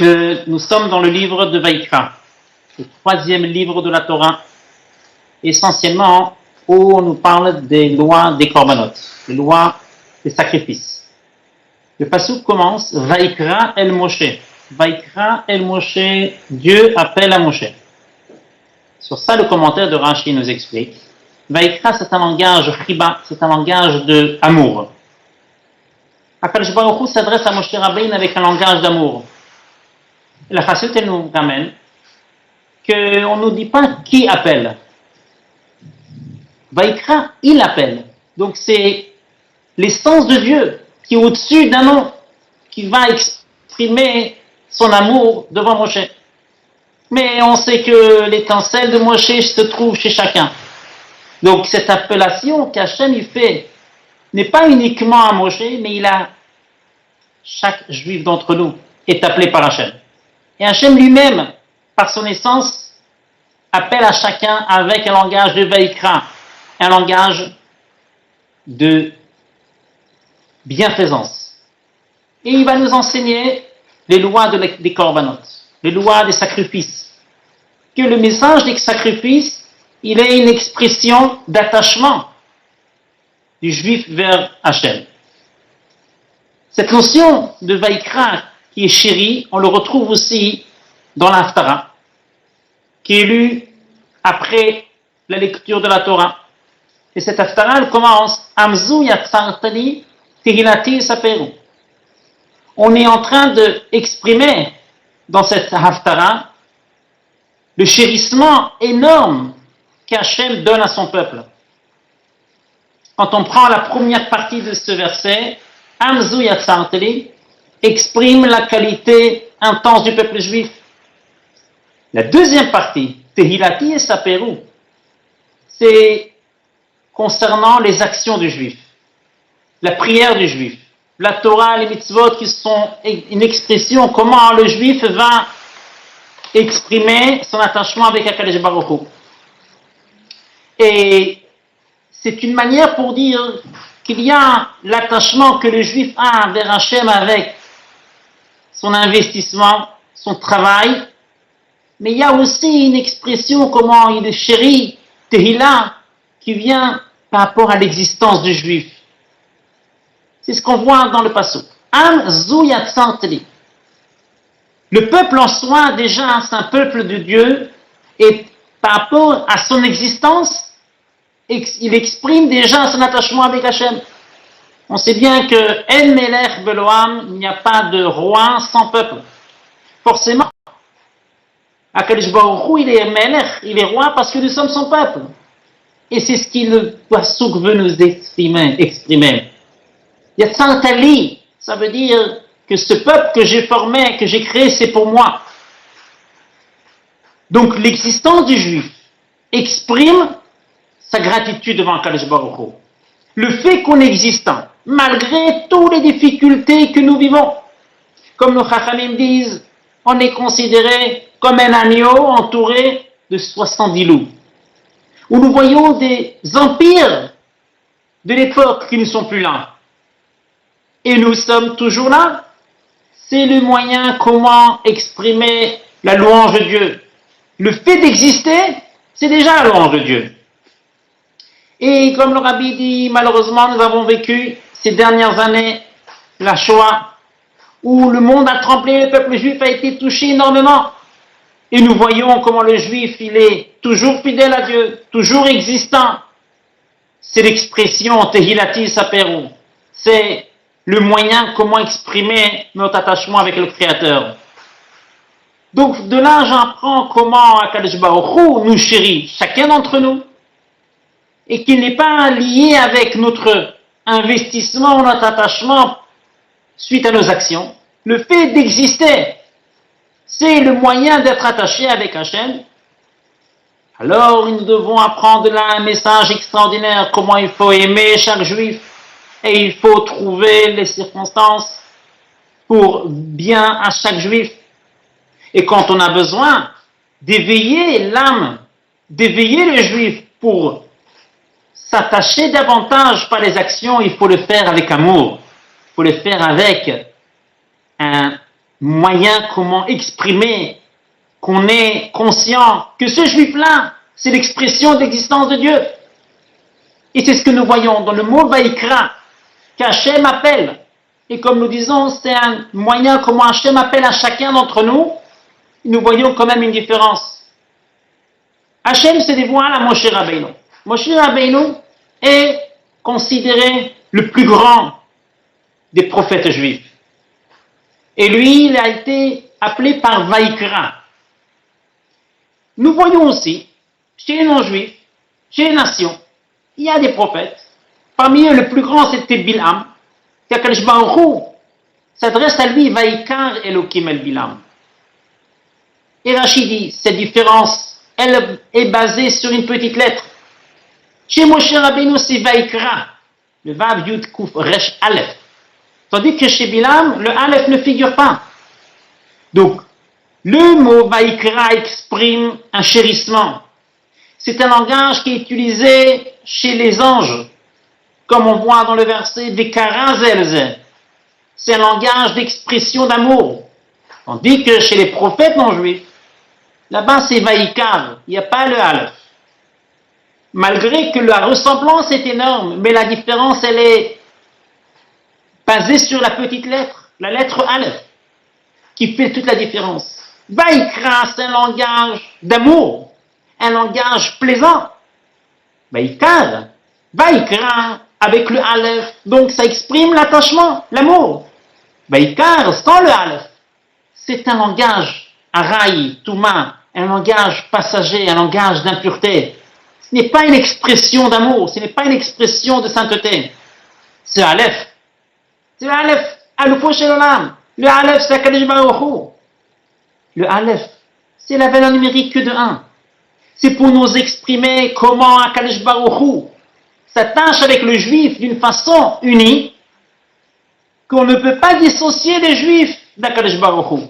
que nous sommes dans le livre de Vaïkra, le troisième livre de la Torah, essentiellement où on nous parle des lois des korbanot, les lois des sacrifices. Le pasuk commence Vaïkra el Moshe. Vaïkra el Moshe, Dieu appelle à Moshe. Sur ça, le commentaire de Rashi nous explique. Vaïkra, c'est un langage chiba, c'est un langage d'amour. Akadosh Baruch Hu s'adresse à Moshe Rabbeinu avec un langage d'amour. La Chassidut, elle nous ramène qu'on ne nous dit pas qui appelle. Vaïkra, il appelle. Donc c'est l'essence de Dieu qui est au-dessus d'un nom, qui va exprimer son amour devant Moshe. Mais on sait que l'étincelle de Moshe se trouve chez chacun. Donc cette appellation qu'Hachem il fait n'est pas uniquement à Moshe, mais chaque juif d'entre nous est appelé par Hachem. Et Hachem lui-même, par son essence, appelle à chacun avec un langage de Vaïkra, un langage de bienfaisance. Et il va nous enseigner les lois des korbanot, les lois des sacrifices. Que le message des sacrifices, il est une expression d'attachement du juif vers Hachem. Cette notion de Vaïkra qui est chérie, on le retrouve aussi dans l'Haftara, qui est lu après la lecture de la Torah. Et cette Haftara, elle commence Amzu yatsartali tehilati saperu. On est en train d'exprimer dans cette Haftara le chérissement énorme qu'Hachem donne à son peuple. Quand on prend la première partie de ce verset, Amzu yatsartali exprime la qualité intense du peuple juif. La deuxième partie, Tehilati et Saperu, c'est concernant les actions du juif, la prière du juif, la Torah, les mitzvot qui sont une expression comment le juif va exprimer son attachement avec Akadosh Baruch Hu. Et c'est une manière pour dire qu'il y a l'attachement que le juif a vers Hachem avec son investissement, son travail, mais il y a aussi une expression comment il chérit Tehillah qui vient par rapport à l'existence du juif. C'est ce qu'on voit dans le pasuk. Am zu yatsarteli. Le peuple en soi, déjà, c'est un peuple de Dieu, et par rapport à son existence, il exprime déjà son attachement avec Hachem. On sait bien que En Melech Beloam, il n'y a pas de roi sans peuple. Forcément, Akadosh Baruch Hu, il est Melech, il est roi parce que nous sommes son peuple. Et c'est ce que le pasuk veut nous exprimer. Yatsartali, ça veut dire que ce peuple que j'ai formé, que j'ai créé, c'est pour moi. Donc l'existence du juif exprime sa gratitude devant Akadosh Baruch Hu. Le fait qu'on est existant, malgré toutes les difficultés que nous vivons, comme nos Chachamim disent, on est considéré comme un agneau entouré de 70 loups. Où nous voyons des empires de l'époque qui ne sont plus là. Et nous sommes toujours là. C'est le moyen comment exprimer la louange de Dieu. Le fait d'exister, c'est déjà la louange de Dieu. Et comme le Rabbi dit, malheureusement, nous avons vécu ces dernières années la Shoah, où le monde a tremblé, le peuple juif a été touché énormément. Et nous voyons comment le juif, il est toujours fidèle à Dieu, toujours existant. C'est l'expression Tehilati Saperu. C'est le moyen comment exprimer notre attachement avec le Créateur. Donc de là, j'apprends comment Akadosh Baruch Hu nous chérit, chacun d'entre nous, et qu'il n'est pas lié avec notre investissement, notre attachement suite à nos actions. Le fait d'exister, c'est le moyen d'être attaché avec Hachem. Alors, nous devons apprendre là un message extraordinaire, comment il faut aimer chaque juif, et il faut trouver les circonstances pour bien à chaque juif. Et quand on a besoin d'éveiller l'âme, d'éveiller le juif pour s'attacher davantage par les actions, il faut le faire avec amour, il faut le faire avec un moyen comment exprimer qu'on est conscient que ce juif-là, c'est l'expression de l'existence de Dieu. Et c'est ce que nous voyons dans le mot Vaïkra, qu'Hachem appelle. Et comme nous disons, c'est un moyen comment Hachem appelle à chacun d'entre nous. Nous voyons quand même une différence. Hachem se dévoile à Moshe Rabbeinu. Moshe Rabbeinu est considéré le plus grand des prophètes juifs. Et lui, il a été appelé par Vaïkra. Nous voyons aussi, chez les non-juifs, chez les nations, il y a des prophètes. Parmi eux, le plus grand, c'était Bilham. Qu'Akadosh Baruch Hu s'adresse à lui, Vaïkar Elokim el Bilham. Et Rachid dit, cette différence, elle est basée sur une petite lettre. Chez Moshe Rabbeinu, c'est Vaïkra, le Vav Yud Kuf Resh Aleph. Tandis que chez Bilham, le Aleph ne figure pas. Donc, le mot Vaïkra exprime un chérissement. C'est un langage qui est utilisé chez les anges, comme on voit dans le verset Vekara Zelze. C'est un langage d'expression d'amour. Tandis que chez les prophètes non juifs, là-bas c'est Vaïkar, il n'y a pas le Aleph. Malgré que la ressemblance est énorme, mais la différence elle est basée sur la petite lettre, la lettre Aleph, qui fait toute la différence. Vaïkra, c'est un langage d'amour, un langage plaisant. Vaïkar, Vaïkra, avec le Aleph, donc ça exprime l'attachement, l'amour. Vaïkar, sans le Aleph, c'est un langage araï, touma, un langage passager, un langage d'impureté. Ce n'est pas une expression d'amour, ce n'est pas une expression de sainteté. C'est Aleph. C'est le Aleph, Alufo Shelolam. Le Aleph, c'est Akadosh Baruch Hu. Le Aleph, c'est la valeur numérique de 1. C'est pour nous exprimer comment Akadosh Baruch Hu s'attache avec le juif d'une façon unie, qu'on ne peut pas dissocier les juifs d'Akadosh Baruch Hu.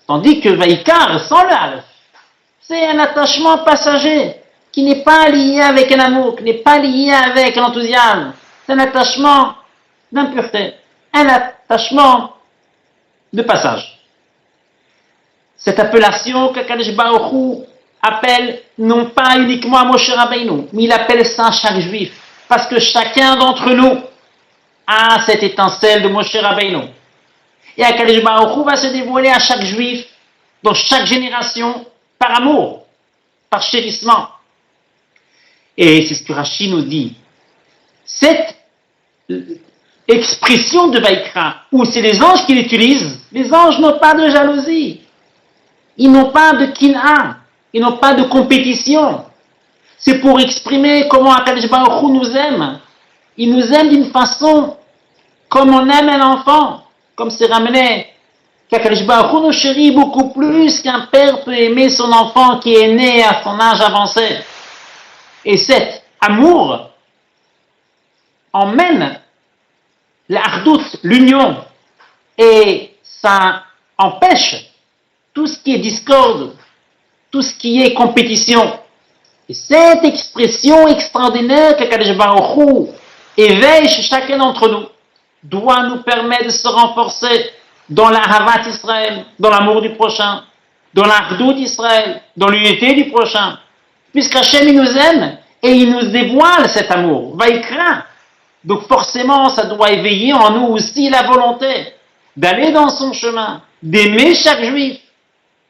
Tandis que Vaïkar, sans le Aleph, c'est un attachement passager qui n'est pas lié avec un amour, qui n'est pas lié avec un enthousiasme. C'est un attachement d'impureté, un attachement de passage. Cette appellation qu'Akadosh Baruch Hu appelle non pas uniquement à Moshe Rabbeinu, mais il appelle ça à chaque juif, parce que chacun d'entre nous a cette étincelle de Moshe Rabbeinu. Et Akadosh Baruch Hu va se dévoiler à chaque juif, dans chaque génération, par amour, par chérissement. Et c'est ce que Rashi nous dit. Cette expression de Vaïkra, où c'est les anges qui l'utilisent, les anges n'ont pas de jalousie, ils n'ont pas de kin'a, ils n'ont pas de compétition. C'est pour exprimer comment Akadosh Baruch Hu nous aime. Il nous aime d'une façon comme on aime un enfant, comme c'est ramené qu'Akadosh Baruch Hu nous chérit beaucoup plus qu'un père peut aimer son enfant qui est né à son âge avancé. Et cet amour emmène l'ardut, l'union, et ça empêche tout ce qui est discorde, tout ce qui est compétition. Et cette expression extraordinaire qu'Akadosh Baruch Hu éveille chez chacun d'entre nous doit nous permettre de se renforcer dans la Havat Israël, dans l'amour du prochain, dans l'ardut d'Israël, dans l'unité du prochain. Puisqu'Hachem il nous aime et il nous dévoile cet amour, Vaïkra. Donc forcément, ça doit éveiller en nous aussi la volonté d'aller dans son chemin, d'aimer chaque juif.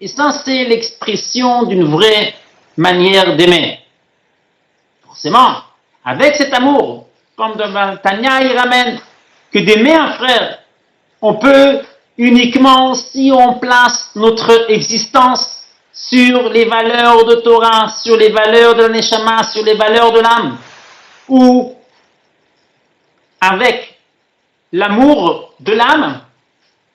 Et ça, c'est l'expression d'une vraie manière d'aimer. Forcément, avec cet amour, comme dans Tanya il ramène, que d'aimer un frère, on peut uniquement si on place notre existence sur les valeurs de Torah, sur les valeurs de la Neshama, sur les valeurs de l'âme, ou avec l'amour de l'âme,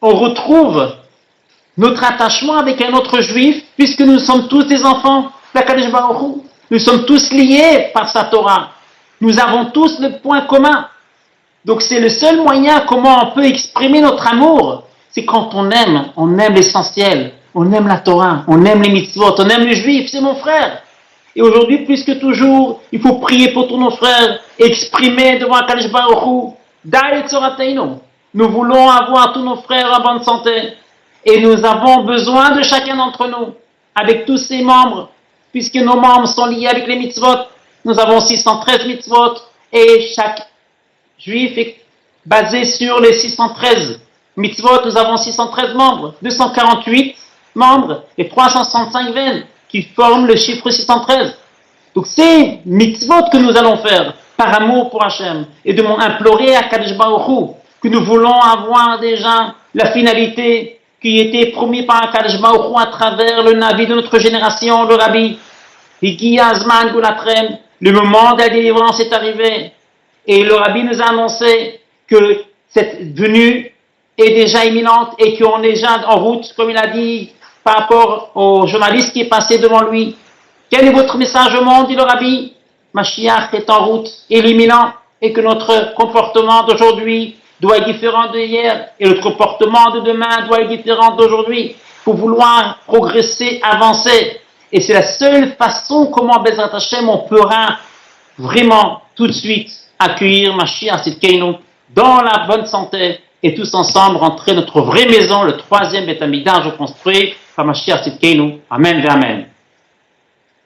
on retrouve notre attachement avec un autre juif, puisque nous sommes tous des enfants d'Akadosh Baruch Hu. Nous sommes tous liés par sa Torah. Nous avons tous le point commun. Donc c'est le seul moyen comment on peut exprimer notre amour. C'est quand on aime l'essentiel. On aime la Torah, on aime les mitzvot, on aime les juifs, c'est mon frère. Et aujourd'hui, plus que toujours, il faut prier pour tous nos frères, exprimer devant Akadosh Baruch Hu, Da'et Tzorateinu. Nous voulons avoir tous nos frères en bonne santé. Et nous avons besoin de chacun d'entre nous, avec tous ses membres, puisque nos membres sont liés avec les mitzvot. Nous avons 613 mitzvot, et chaque juif est basé sur les 613 mitzvot. Nous avons 613 membres, 248 membres et 365 veines qui forment le chiffre 613. Donc c'est mitzvot que nous allons faire par amour pour Hachem et de implorer à Kadosh Baruch Hu que nous voulons avoir déjà la finalité qui était promise par Kadosh Baruch Hu à travers le Navi de notre génération, le Rabbi. Higia Azman Gulatrem, le moment de la délivrance est arrivé et le Rabbi nous a annoncé que cette venue est déjà imminente et qu'on est déjà en route, comme il a dit par rapport au journaliste qui est passé devant lui. Quel est votre message au monde, dit le Rabbi? Mashiach est en route, il est imminent, et que notre comportement d'aujourd'hui doit être différent d'hier, et notre comportement de demain doit être différent d'aujourd'hui, pour vouloir progresser, avancer. Et c'est la seule façon comment, Bezrat Hashem, on pourra vraiment tout de suite accueillir Mashiach Tzidkeinu dans la bonne santé, et tous ensemble rentrer notre vraie maison, le troisième Beth Amikdash construit par Mashiach Tzidkeinu. Amen et Amen.